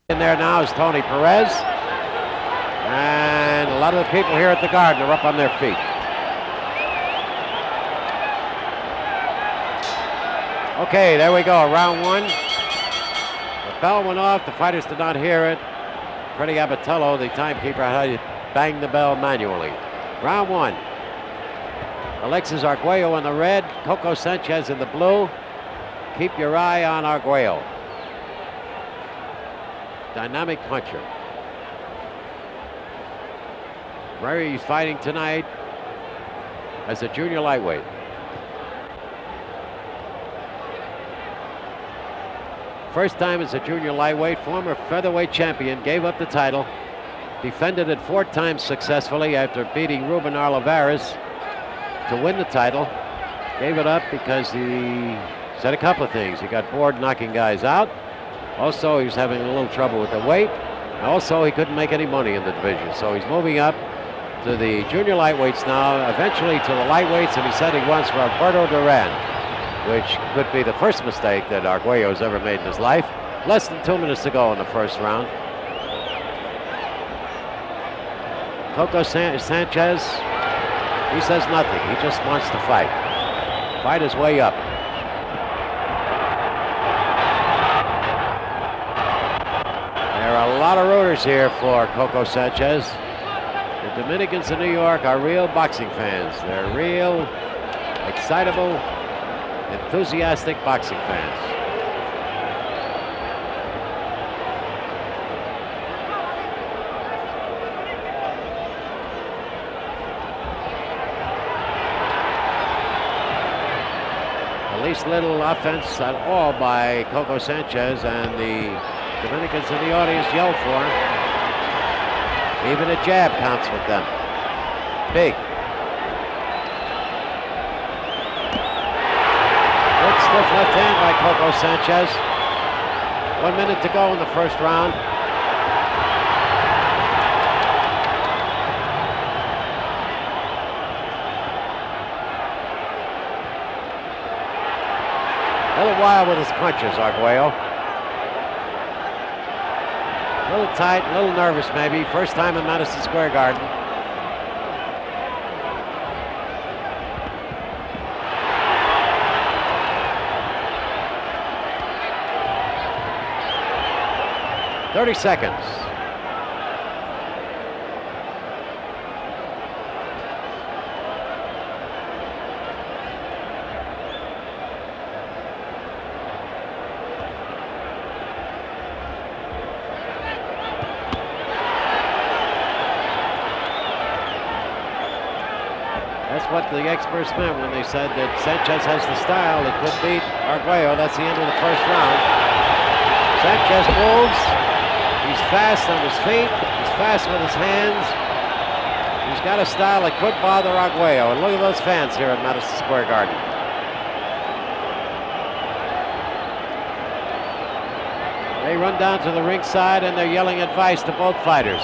In there now is Tony Perez. And a lot of the people here at the Garden are up on their feet. Okay, there we go, round one. The bell went off, the fighters did not hear it. Freddie Abatello, the timekeeper, had to bang the bell manually. Round one. Alexis Arguello in the red, Coco Sanchez in the blue. Keep your eye on Arguello. Dynamic puncher. He's fighting tonight as a junior lightweight. First time as a junior lightweight, former featherweight champion, gave up the title, defended it 4 times successfully after beating Ruben Olivares to win the title. Gave it up because he said a couple of things. He got bored knocking guys out. Also, he was having a little trouble with the weight. And also, he couldn't make any money in the division. So he's moving up to the junior lightweights now, eventually to the lightweights, and he said he wants Roberto Duran, which could be the first mistake that Arguello's ever made in his life. Less than 2 minutes to go in the first round. Coco Sanchez, he says nothing. He just wants to fight. Fight his way up. There are a lot of rooters here for Coco Sanchez. The Dominicans in New York are real boxing fans. They're real, excitable, enthusiastic boxing fans. At least little offense at all by Coco Sanchez, and the Dominicans in the audience yell for him. Even a jab counts with them. Big. Good stiff left hand by Coco Sanchez. 1 minute to go in the first round. A little wild with his punches, Arguello. A little tight, a little nervous maybe. First time in Madison Square Garden. "30 seconds. That's what the experts meant when they said that Sanchez has the style that could beat Arguello. That's the end of the first round. Sanchez moves. He's fast on his feet. He's fast with his hands. He's got a style that could bother Arguello. And look at those fans here at Madison Square Garden. They run down to the ringside and they're yelling advice to both fighters.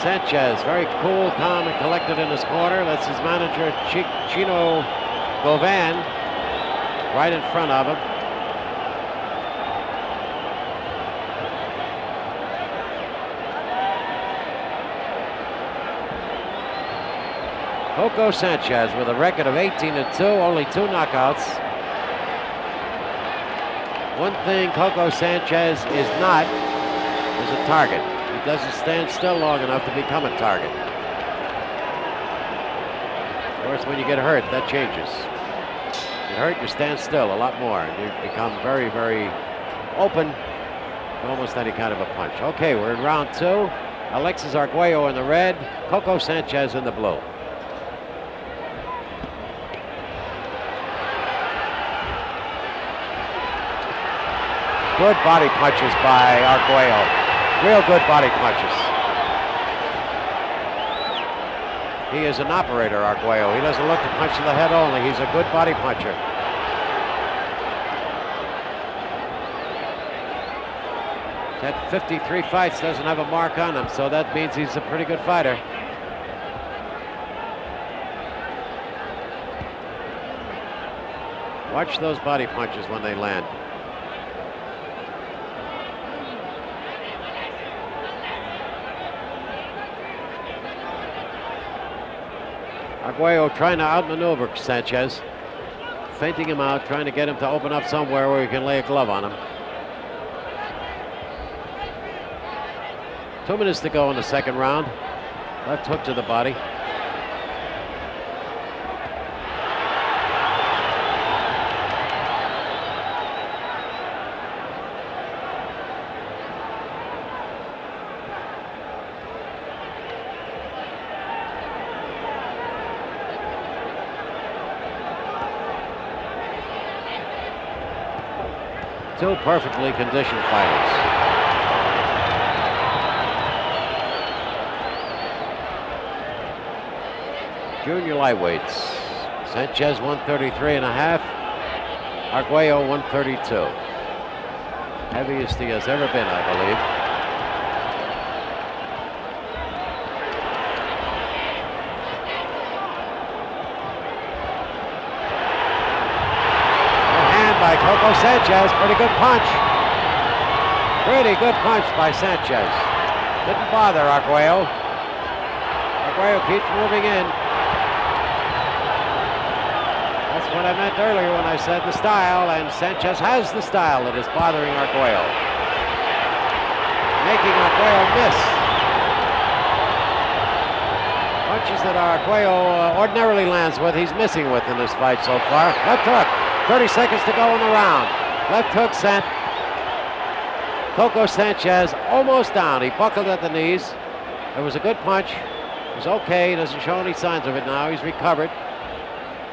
Sanchez, very cool, calm, and collected in his corner. That's his manager, Chino Govan, right in front of him. Coco Sanchez with a record of 18-2, only 2 knockouts. One thing Coco Sanchez is not is a target. He doesn't stand still long enough to become a target. Of course, when you get hurt, that changes. You get hurt, you stand still a lot more. And you become very, very open to almost any kind of a punch. Okay, we're in round 2. Alexis Arguello in the red, Coco Sanchez in the blue. Good body punches by Arguello. Real good body punches. He is an operator, Arguello. He doesn't look to punch in the head only. He's a good body puncher. He's had 53 fights, doesn't have a mark on him, so that means he's a pretty good fighter. Watch those body punches when they land. Arguello trying to outmaneuver Sanchez, feinting him out, trying to get him to open up somewhere where he can lay a glove on him. 2 minutes to go in the second round. Left hook to the body. Two perfectly conditioned fighters. Junior lightweights. Sanchez 133.5. Arguello 132. Heaviest he has ever been, I believe. By Coco Sanchez, pretty good punch. Pretty good punch by Sanchez. Didn't bother Arguello. Arguello keeps moving in. That's what I meant earlier when I said the style, and Sanchez has the style that is bothering Arguello. Making Arguello miss. Punches that Arguello ordinarily lands with, he's missing with in this fight so far. Left hook. 30 seconds to go in the round. Left hook sent. Coco Sanchez almost down. He buckled at the knees. It was a good punch. It was okay. He doesn't show any signs of it now. He's recovered.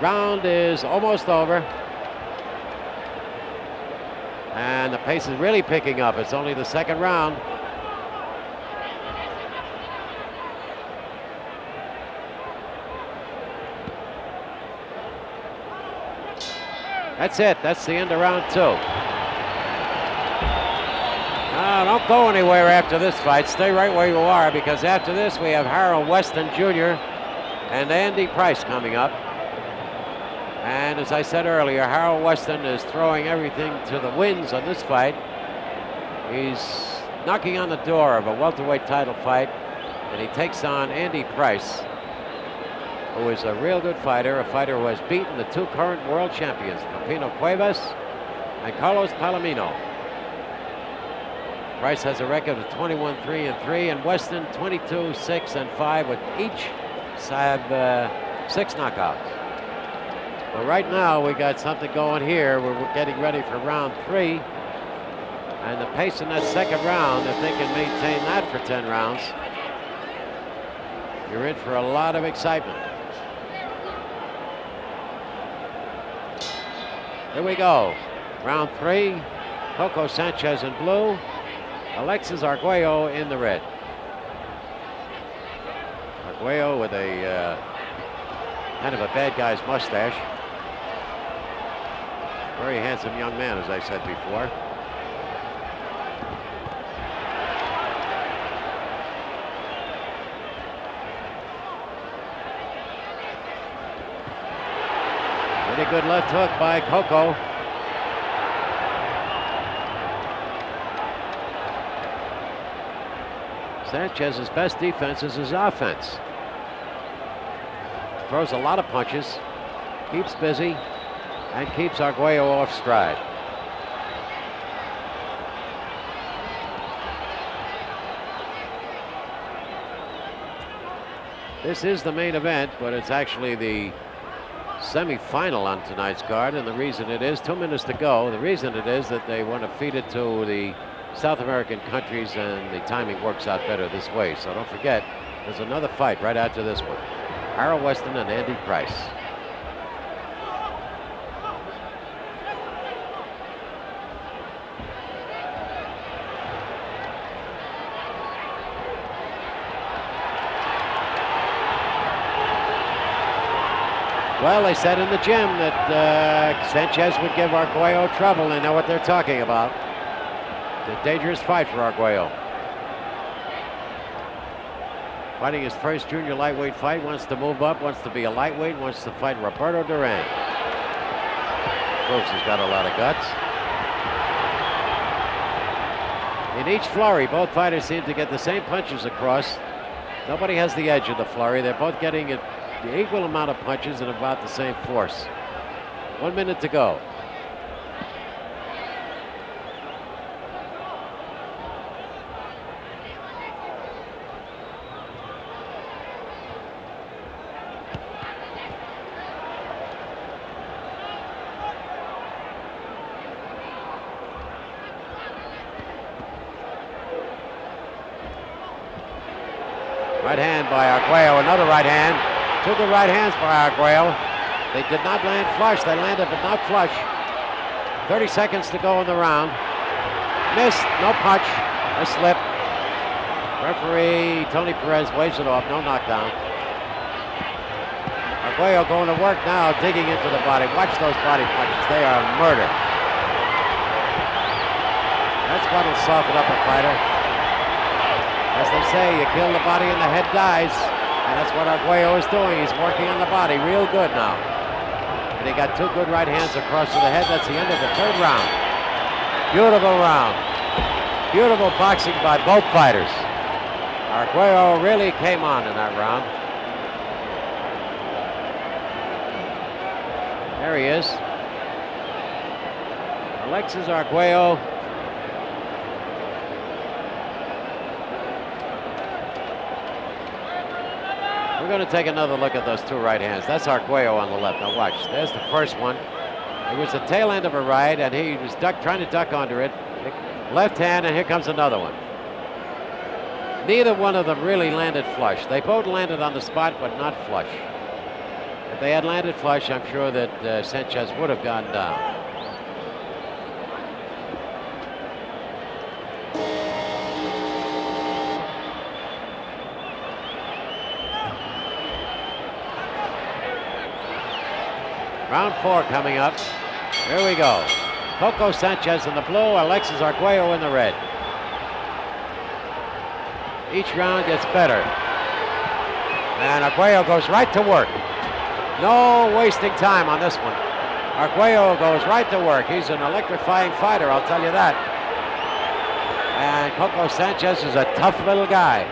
Round is almost over. And the pace is really picking up. It's only the second round. That's it. That's the end of round two. Now, don't go anywhere after this fight. Stay right where you are, because after this we have Harold Weston Jr. and Andy Price coming up. And as I said earlier, Harold Weston is throwing everything to the winds on this fight. He's knocking on the door of a welterweight title fight, and he takes on Andy Price, who is a real good fighter, a fighter who has beaten the two current world champions, Pepino Cuevas and Carlos Palomino. Price has a record of 21-3-3, and Weston 22-6-5, with each have 6 knockouts. But right now we got something going here. We're getting ready for round 3, and the pace in that second round, if they can maintain that for 10 rounds, you're in for a lot of excitement. Here we go. Round 3. Coco Sanchez in blue. Alexis Arguello in the red. Arguello with a kind of a bad guy's mustache. Very handsome young man, as I said before. Pretty good left hook by Coco. Sanchez's best defense is his offense. Throws a lot of punches, keeps busy, and keeps Arguello off stride. This is the main event, but it's actually the semi-final on tonight's card, and the reason it is 2 minutes to go. The reason it is that they want to feed it to the South American countries, and the timing works out better this way. So don't forget, there's another fight right after this one. Harold Weston and Andy Price. Well, they said in the gym that Sanchez would give Arguello trouble. They know what they're talking about. It's a dangerous fight for Arguello. Fighting his first junior lightweight fight, wants to move up, wants to be a lightweight, wants to fight Roberto Duran. Proves he's got a lot of guts. In each flurry, both fighters seem to get the same punches across. Nobody has the edge of the flurry. They're both getting it the equal amount of punches and about the same force. 1 minute to go. Right hand by Arguello, another right hand. 2 good right hands by Arguello. They did not land flush. They landed but not flush. 30 seconds to go in the round. Missed, no punch, a slip. Referee Tony Perez waves it off, no knockdown. Arguello going to work now, digging into the body. Watch those body punches, they are murder. That's what'll soften up a fighter. As they say, you kill the body and the head dies. And that's what Arguello is doing. He's working on the body real good now. And he got 2 good right hands across to the head. That's the end of the 3rd round. Beautiful round. Beautiful boxing by both fighters. Arguello really came on in that round. There he is. Alexis Arguello. We're going to take another look at those 2 right hands. That's Arguello on the left. Now watch. There's the first one. It was the tail end of a right, and he was trying to duck under it. Left hand, and here comes another one. Neither one of them really landed flush. They both landed on the spot, but not flush. If they had landed flush, I'm sure that Sanchez would have gone down. Round 4 coming up. Here we go. Coco Sanchez in the blue, Alexis Arguello in the red. Each round gets better. And Arguello goes right to work. No wasting time on this one. Arguello goes right to work. He's an electrifying fighter, I'll tell you that. And Coco Sanchez is a tough little guy.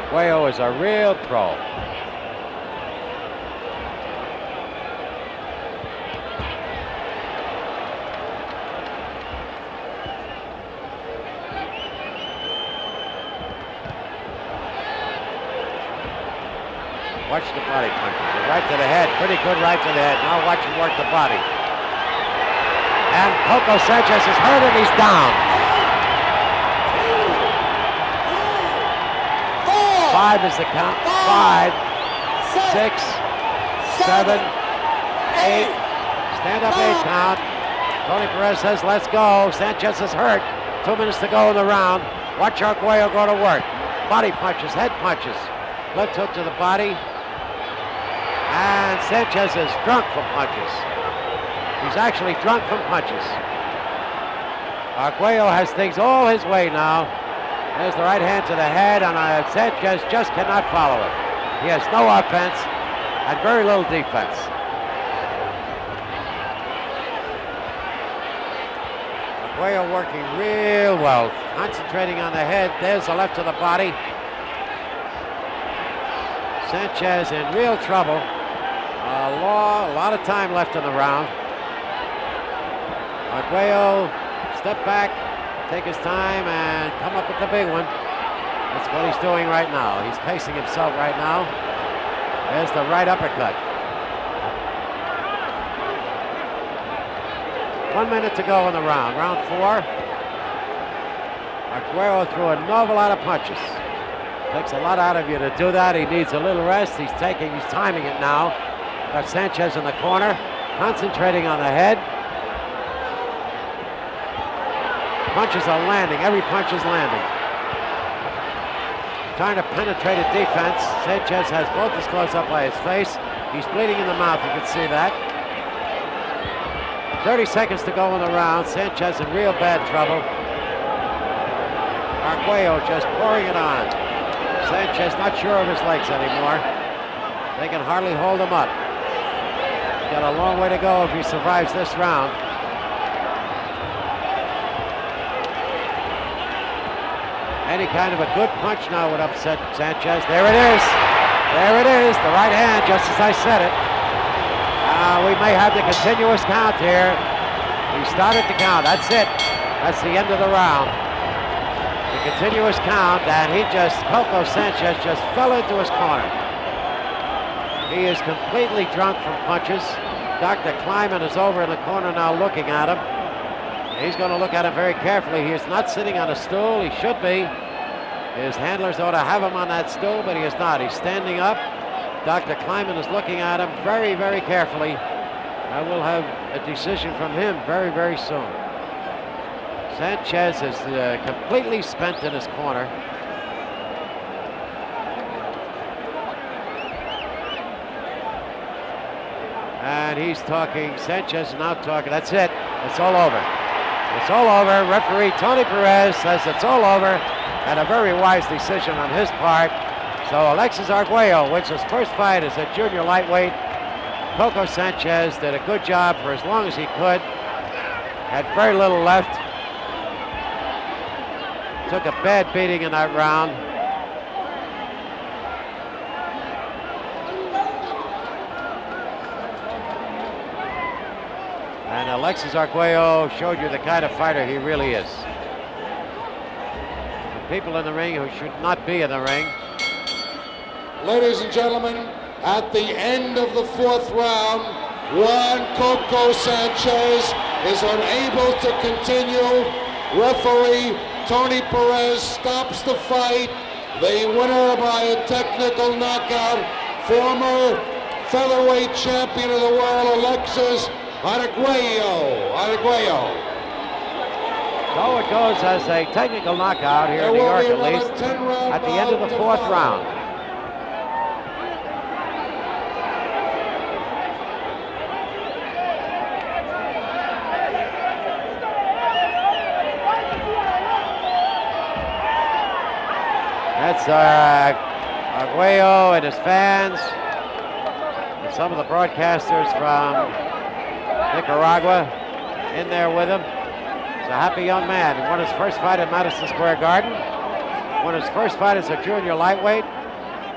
Arguello is a real pro. Watch the body punches. Right to the head. Pretty good right to the head. Now watch him work the body. And Coco Sanchez is hurt and he's down. 5 is the count. 5, 6, 7, 8. Stand up 8 count. Tony Perez says, let's go. Sanchez is hurt. 2 minutes to go in the round. Watch Arguello go to work. Body punches, head punches. Left hook to the body. And Sanchez is drunk from punches. He's actually drunk from punches. Arguello has things all his way now. There's the right hand to the head, and Sanchez just cannot follow it. He has no offense and very little defense. Arguello working real well, concentrating on the head. There's the left to the body. Sanchez in real trouble. A lot of time left in the round. Arguello step back, take his time, and come up with the big one. That's what he's doing right now. He's pacing himself right now. There's the right uppercut. 1 minute to go in the round. Round 4. Arguello threw an awful lot of punches. Takes a lot out of you to do that. He needs a little rest. He's timing it now. Got Sanchez in the corner, concentrating on the head. Punches are landing. Every punch is landing. Trying to penetrate a defense. Sanchez has both his close up by his face. He's bleeding in the mouth. You can see that. 30 seconds to go in the round. Sanchez in real bad trouble. Arguello just pouring it on. Sanchez not sure of his legs anymore. They can hardly hold him up. He's got a long way to go if he survives this round. Any kind of a good punch now would upset Sanchez. There it is. There it is, the right hand, just as I said it. We may have the continuous count here. He started the count, that's it. That's the end of the round. The continuous count, and Coco Sanchez just fell into his corner. He is completely drunk from punches. Dr. Kleiman is over in the corner now looking at him. He's going to look at him very carefully. He is not sitting on a stool. He should be. His handlers ought to have him on that stool, but he is not. He's standing up. Dr. Kleiman is looking at him very, very carefully. I will have a decision from him very, very soon. Sanchez is completely spent in his corner. And he's talking, Sanchez now talking, that's it, it's all over. It's all over. Referee Tony Perez says it's all over, and a very wise decision on his part. So Alexis Arguello wins his first fight as a junior lightweight. Coco Sanchez did a good job for as long as he could. Had very little left. Took a bad beating in that round. And Alexis Arguello showed you the kind of fighter he really is. The people in the ring who should not be in the ring. Ladies and gentlemen, at the end of the fourth round, Juan Coco Sanchez is unable to continue. Referee Tony Perez stops the fight. The winner by a technical knockout, former featherweight champion of the world, Alexis Arguello. So it goes as a technical knockout here in New York, at least, at the end of the fourth round. That's Arguello and his fans, and some of the broadcasters from Nicaragua in there with him. He's a happy young man. He won his first fight at Madison Square Garden. Won his first fight as a junior lightweight.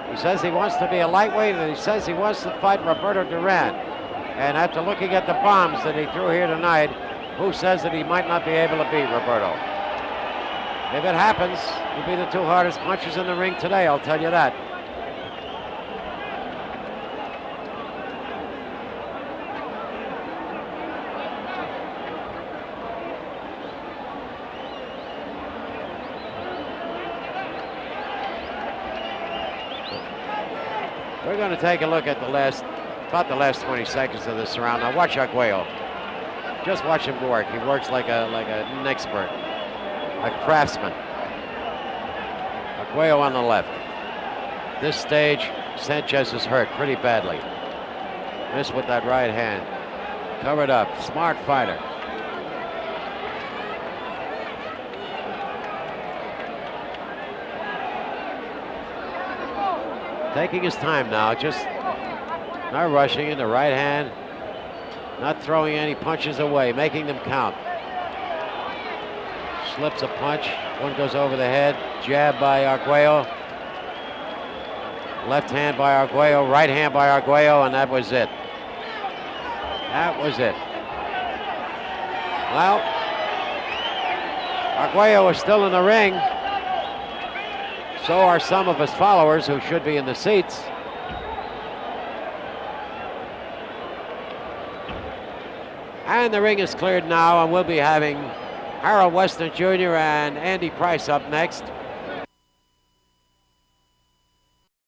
He says he wants to be a lightweight, and he says he wants to fight Roberto Duran. And after looking at the bombs that he threw here tonight, who says that he might not be able to beat Roberto? If it happens, he'll be the two hardest punchers in the ring today, I'll tell you that. We're going to take a look at about the last 20 seconds of this round. Now watch Arguello. Just watch him work. He works like an expert, a craftsman. Arguello on the left. This stage, Sanchez is hurt pretty badly. Missed with that right hand. Covered up, smart fighter. Taking his time now, just not rushing in the right hand, not throwing any punches away, making them count. Slips a punch, one goes over the head, jab by Arguello. Left hand by Arguello, right hand by Arguello, and that was it. That was it. Well, Arguello is still in the ring. So are some of his followers who should be in the seats. And the ring is cleared now, and we'll be having Harold Weston Jr. and Andy Price up next.